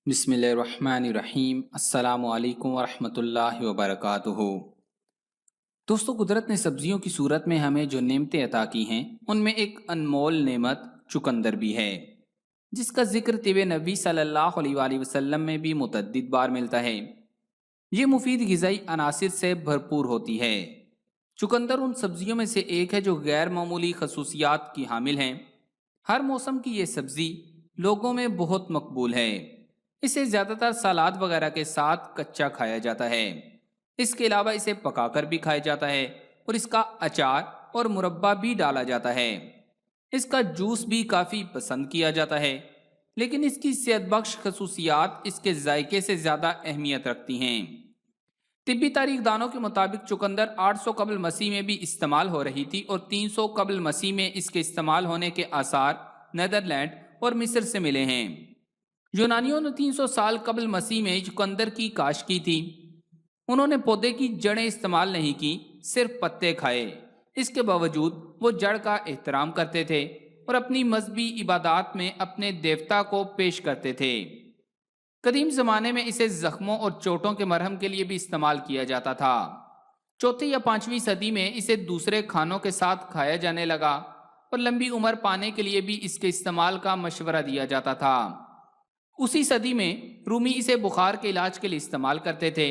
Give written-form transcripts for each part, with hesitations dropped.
بسم اللہ الرحمن الرحیم۔ السلام علیکم ورحمۃ اللہ وبرکاتہ۔ دوستو، قدرت نے سبزیوں کی صورت میں ہمیں جو نعمتیں عطا کی ہیں ان میں ایک انمول نعمت چکندر بھی ہے، جس کا ذکر طب نبوی صلی اللہ علیہ وآلہ وسلم میں بھی متعدد بار ملتا ہے۔ یہ مفید غذائی عناصر سے بھرپور ہوتی ہے۔ چکندر ان سبزیوں میں سے ایک ہے جو غیر معمولی خصوصیات کی حامل ہیں۔ ہر موسم کی یہ سبزی لوگوں میں بہت مقبول ہے۔ اسے زیادہ تر سلاد وغیرہ کے ساتھ کچا کھایا جاتا ہے۔ اس کے علاوہ اسے پکا کر بھی کھایا جاتا ہے اور اس کا اچار اور مربع بھی ڈالا جاتا ہے۔ اس کا جوس بھی کافی پسند کیا جاتا ہے، لیکن اس کی صحت بخش خصوصیات اس کے ذائقے سے زیادہ اہمیت رکھتی ہیں۔ طبی تاریخ دانوں کے مطابق چکندر 800 قبل مسیح میں بھی استعمال ہو رہی تھی اور 300 قبل مسیح میں اس کے استعمال ہونے کے آثار نیدرلینڈ اور مصر سے ملے ہیں۔ یونانیوں نے 300 سال قبل مسیح میں چکندر کی کاشت کی تھی۔ انہوں نے پودے کی جڑیں استعمال نہیں کی، صرف پتے کھائے۔ اس کے باوجود وہ جڑ کا احترام کرتے تھے اور اپنی مذہبی عبادات میں اپنے دیوتا کو پیش کرتے تھے۔ قدیم زمانے میں اسے زخموں اور چوٹوں کے مرہم کے لیے بھی استعمال کیا جاتا تھا۔ چوتھی یا 5ویں صدی میں اسے دوسرے کھانوں کے ساتھ کھایا جانے لگا اور لمبی عمر پانے کے لیے بھی اس کے استعمال کا مشورہ دیا جاتا تھا۔ اسی صدی میں رومی اسے بخار کے علاج کے لیے استعمال کرتے تھے،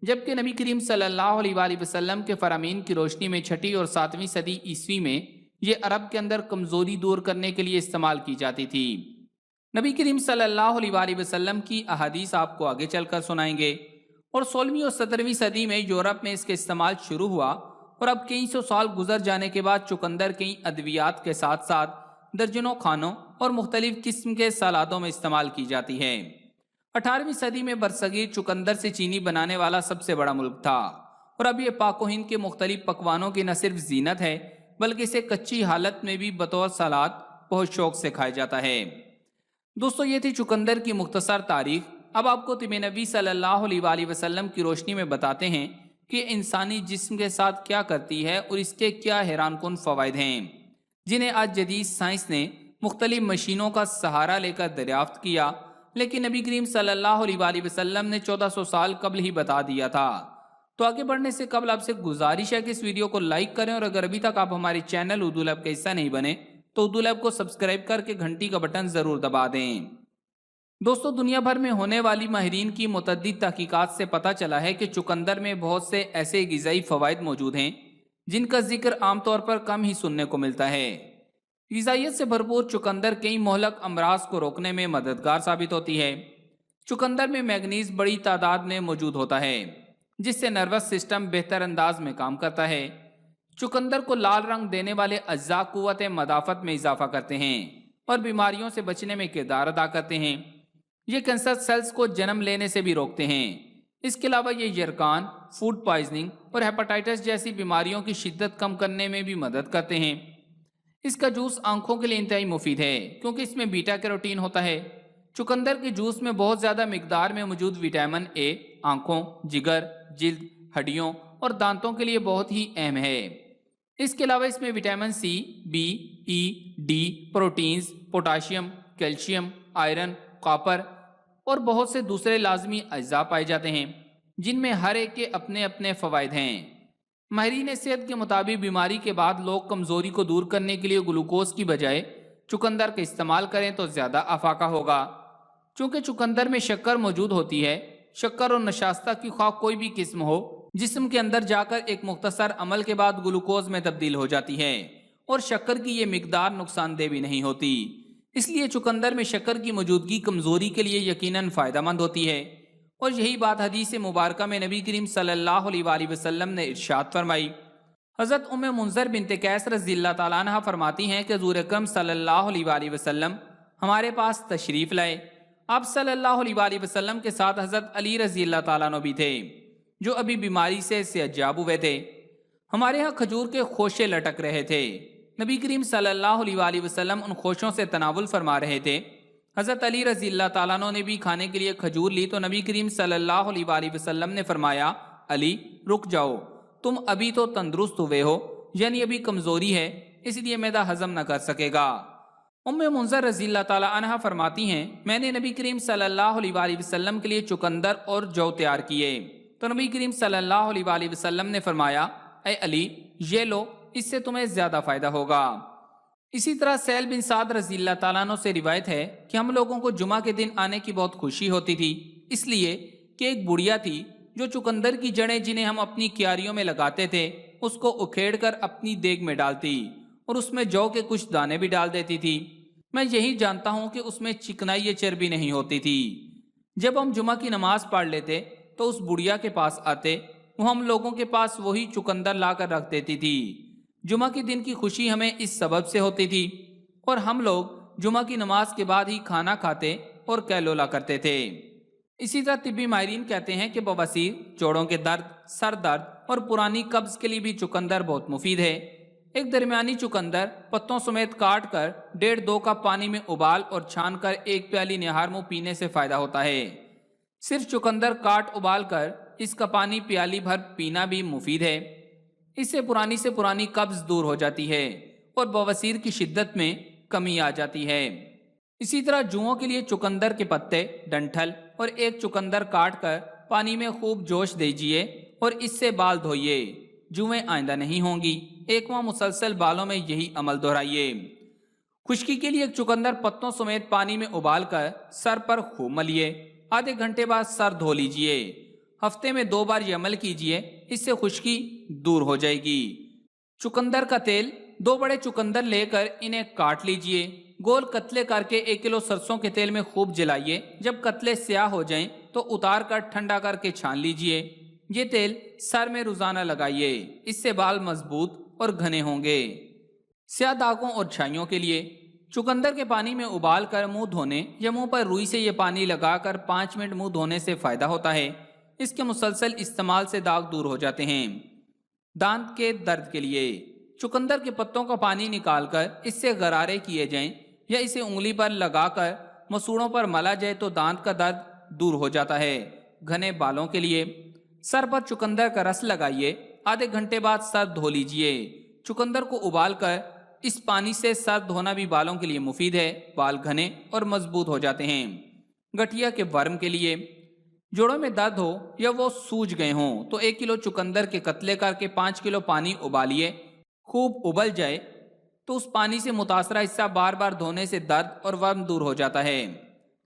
جبکہ نبی کریم صلی اللہ علیہ وآلہ وسلم کے فرامین کی روشنی میں 6 اور 7ویں صدی عیسوی میں یہ عرب کے اندر کمزوری دور کرنے کے لیے استعمال کی جاتی تھی۔ نبی کریم صلی اللہ علیہ وآلہ وسلم کی احادیث آپ کو آگے چل کر سنائیں گے۔ اور 16ویں اور 17ویں صدی میں یورپ میں اس کے استعمال شروع ہوا اور اب کئی سو سال گزر جانے کے بعد چکندر کئی ادویات کے ساتھ ساتھ درجنوں کھانوں اور مختلف قسم کے سلادوں میں استعمال کی جاتی ہے۔ 18ویں صدی میں برصغیر چکندر سے چینی بنانے والا سب سے بڑا ملک تھا، اور اب یہ پاک و ہند کے مختلف پکوانوں کی نہ صرف زینت ہے بلکہ اسے کچی حالت میں بھی بطور سلاد بہت شوق سے کھایا جاتا ہے۔ دوستو، یہ تھی چکندر کی مختصر تاریخ۔ اب آپ کو طب نبوی صلی اللہ علیہ وآلہ وسلم کی روشنی میں بتاتے ہیں کہ انسانی جسم کے ساتھ کیا کرتی ہے اور اس کے کیا حیران کن فوائد ہیں، جنہیں آج جدید سائنس نے مختلف مشینوں کا سہارا لے کر دریافت کیا، لیکن نبی کریم صلی اللہ علیہ وآلہ وسلم نے 1400 سال قبل ہی بتا دیا تھا۔ تو آگے بڑھنے سے قبل آپ سے گزارش ہے کہ اس ویڈیو کو لائک کریں، اور اگر ابھی تک آپ ہمارے چینل اردو لیب کا حصہ نہیں بنے تو اردو لیب کو سبسکرائب کر کے گھنٹی کا بٹن ضرور دبا دیں۔ دوستو، دنیا بھر میں ہونے والی ماہرین کی متعدد تحقیقات سے پتہ چلا ہے کہ چکندر میں بہت سے ایسے غذائی فوائد موجود ہیں جن کا ذکر عام طور پر کم ہی سننے کو ملتا ہے۔ غذائیت سے بھرپور چکندر کئی مہلک امراض کو روکنے میں مددگار ثابت ہوتی ہے۔ چکندر میں مینگنیز بڑی تعداد میں موجود ہوتا ہے، جس سے نروس سسٹم بہتر انداز میں کام کرتا ہے۔ چکندر کو لال رنگ دینے والے اجزاء قوت مدافعت میں اضافہ کرتے ہیں اور بیماریوں سے بچنے میں کردار ادا کرتے ہیں۔ یہ کینسر سیلز کو جنم لینے سے بھی روکتے ہیں۔ اس کے علاوہ یہ یرقان، فوڈ پوائزننگ اور ہیپاٹائٹس جیسی بیماریوں کی شدت کم کرنے میں بھی مدد کرتے ہیں۔ اس کا جوس آنکھوں کے لیے انتہائی مفید ہے کیونکہ اس میں بیٹا کیروٹین ہوتا ہے۔ چکندر کے جوس میں بہت زیادہ مقدار میں موجود وٹامن اے آنکھوں، جگر، جلد، ہڈیوں اور دانتوں کے لیے بہت ہی اہم ہے۔ اس کے علاوہ اس میں vitamin C, B, E, D, proteins, potassium, calcium, iron, copper اور بہت سے دوسرے لازمی اجزاء پائے جاتے ہیں، جن میں ہر ایک کے اپنے اپنے فوائد ہیں۔ ماہرین صحت کے مطابق بیماری کے بعد لوگ کمزوری کو دور کرنے کے لیے گلوکوز کی بجائے چکندر کا استعمال کریں تو زیادہ افاقہ ہوگا۔ چونکہ چکندر میں شکر موجود ہوتی ہے، شکر اور نشاستہ کی خواہ کوئی بھی قسم ہو جسم کے اندر جا کر ایک مختصر عمل کے بعد گلوکوز میں تبدیل ہو جاتی ہے، اور شکر کی یہ مقدار نقصان دہ بھی نہیں ہوتی۔ اس لیے چکندر میں شکر کی موجودگی کمزوری کے لیے یقیناً فائدہ مند ہوتی ہے، اور یہی بات حدیث مبارکہ میں نبی کریم صلی اللہ علیہ وآلہ وسلم نے ارشاد فرمائی۔ حضرت ام منذر بنت قیس رضی اللہ تعالیٰ عنہ فرماتی ہیں کہ حضور اکرم صلی اللہ علیہ وآلہ وسلم ہمارے پاس تشریف لائے۔ آپ صلی اللہ علیہ وآلہ وسلم کے ساتھ حضرت علی رضی اللہ تعالیٰ عنہ بھی تھے، جو ابھی بیماری سے صحتیاب ہوئے تھے۔ ہمارے ہاں کھجور کے خوشے لٹک رہے تھے۔ نبی کریم صلی اللہ علیہ وآلہ وسلم ان خوشوں سے تناول فرما رہے تھے۔ حضرت علی رضی اللہ تعالیٰ عنہ نے بھی کھانے کے لیے کھجور لی تو نبی کریم صلی اللہ علیہ وآلہ وسلم نے فرمایا، علی رک جاؤ، تم ابھی تو تندرست ہوئے ہو، یعنی ابھی کمزوری ہے، اس لیے معدہ ہضم نہ کر سکے گا۔ منذر رضی اللہ تعالی عنہ فرماتی ہیں میں نے نبی کریم صلی اللہ علیہ وآلہ وسلم کے لیے چکندر اور جو تیار کیے تو نبی کریم صلی اللہ علیہ وآلہ وسلم نے فرمایا اے علی یہ لو، اس سے تمہیں زیادہ فائدہ ہوگا۔ اسی طرح سہل بن سعد رضی اللہ تعالیٰ عنہ سے روایت ہے کہ ہم لوگوں کو جمعہ کے دن آنے کی بہت خوشی ہوتی تھی، اس لیے کہ ایک بڑھیا تھی جو چکندر کی جڑیں جنہیں ہم اپنی کیاریوں میں لگاتے تھے اس کو اکھیڑ کر اپنی دیگ میں ڈالتی اور اس میں جو کے کچھ دانے بھی ڈال دیتی تھی۔ میں یہی جانتا ہوں کہ اس میں چکنائی یا چربی نہیں ہوتی تھی۔ جب ہم جمعہ کی نماز پڑھ لیتے تو اس بڑھیا کے پاس آتے، وہ ہم لوگوں کے پاس وہی چکندر لا کر رکھ دیتی تھی۔ جمعہ کے دن کی خوشی ہمیں اس سبب سے ہوتی تھی اور ہم لوگ جمعہ کی نماز کے بعد ہی کھانا کھاتے اور کیلولا کرتے تھے۔ اسی طرح طبی ماہرین کہتے ہیں کہ بواسیر، جوڑوں کے درد، سر درد اور پرانی قبض کے لیے بھی چکندر بہت مفید ہے۔ ایک درمیانی چکندر پتوں سمیت کاٹ کر 1.5-2 کپ پانی میں ابال اور چھان کر 1 پیالی نہار منہ پینے سے فائدہ ہوتا ہے۔ صرف چکندر کاٹ ابال کر اس کا پانی پیالی بھر پینا بھی مفید ہے۔ اس سے پرانی قبض دور ہو جاتی ہے اور بواسیر کی شدت میں کمی آ جاتی ہے۔ اسی طرح جوؤں کے لیے چکندر کے پتے، ڈنٹھل اور ایک چکندر کاٹ کر پانی میں خوب جوش دیجیے اور اس سے بال دھوئیے، جوئیں آئندہ نہیں ہوں گی۔ 1 ماہ مسلسل بالوں میں یہی عمل دہرائیے۔ خشکی کے لیے ایک چکندر پتوں سمیت پانی میں ابال کر سر پر خوب ملیے، آدھے گھنٹے بعد سر دھو لیجیے۔ ہفتے میں 2 بار یہ عمل کیجیے، اس سے خشکی دور ہو جائے گی۔ چکندر کا تیل، 2 بڑے چکندر لے کر انہیں کاٹ لیجیے، گول قتلے کر کے 1 کلو سرسوں کے تیل میں خوب جلائیے۔ جب قتلے سیاہ ہو جائیں تو اتار کر ٹھنڈا کر کے چھان لیجیے۔ یہ تیل سر میں روزانہ لگائیے، اس سے بال مضبوط اور گھنے ہوں گے۔ سیاہ داغوں اور چھائیوں کے لیے چکندر کے پانی میں ابال کر منہ دھونے یا منہ پر روئی سے یہ پانی لگا کر 5 منٹ منہ دھونے سے فائدہ ہوتا ہے۔ اس کے مسلسل استعمال سے داغ دور ہو جاتے ہیں۔ دانت کے درد کے لیے چکندر کے پتوں کا پانی نکال کر اس سے غرارے کیے جائیں یا اسے انگلی پر لگا کر مسوڑوں پر ملا جائے تو دانت کا درد دور ہو جاتا ہے۔ گھنے بالوں کے لیے سر پر چکندر کا رس لگائیے، آدھے گھنٹے بعد سر دھو لیجیے۔ چکندر کو ابال کر اس پانی سے سر دھونا بھی بالوں کے لیے مفید ہے، بال گھنے اور مضبوط ہو جاتے ہیں۔ گٹھیا کے ورم کے لیے جوڑوں میں درد ہو یا وہ سوج گئے ہوں تو 1 کلو چکندر کے قتلے کر کے 5 کلو پانی ابالیے، خوب ابل جائے تو اس پانی سے متاثرہ حصہ بار بار دھونے سے درد اور ورم دور ہو جاتا ہے۔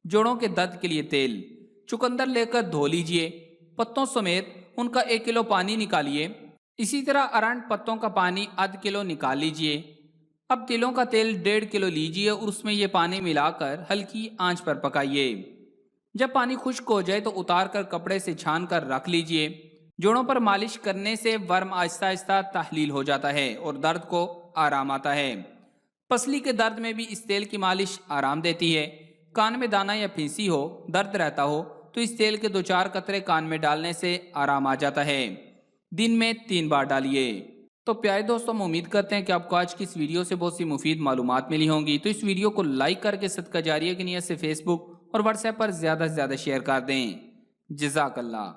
جوڑوں کے درد کے لیے تیل، چکندر لے کر دھو لیجیے، پتوں سمیت ان کا 1 کلو پانی نکالیے۔ اسی طرح ارانڈ پتوں کا پانی ½ کلو نکال لیجیے۔ اب تلوں کا تیل 1.5 کلو لیجیے اور اس میں یہ پانی ملا کر ہلکی آنچ پر پکائیے۔ جب پانی خشک ہو جائے تو اتار کر کپڑے سے چھان کر رکھ لیجیے۔ جوڑوں پر مالش کرنے سے ورم آہستہ آہستہ تحلیل ہو جاتا ہے اور درد کو آرام آتا ہے۔ پسلی کے درد میں بھی اس تیل کی مالش آرام دیتی ہے۔ کان میں دانا یا پھنسی ہو، درد رہتا ہو تو اس تیل کے 2-4 قطرے کان میں ڈالنے سے آرام آ جاتا ہے۔ دن میں 3 بار ڈالیے۔ تو پیارے دوستوں، ہم امید کرتے ہیں کہ آپ کو آج کی اس ویڈیو سے بہت سی مفید معلومات ملی ہوں گی۔ تو اس ویڈیو کو لائک کر کے صدقہ جاریہ کی نیت سے فیس بک اور واٹس ایپ پر زیادہ سے زیادہ شیئر کر دیں۔ جزاک اللہ۔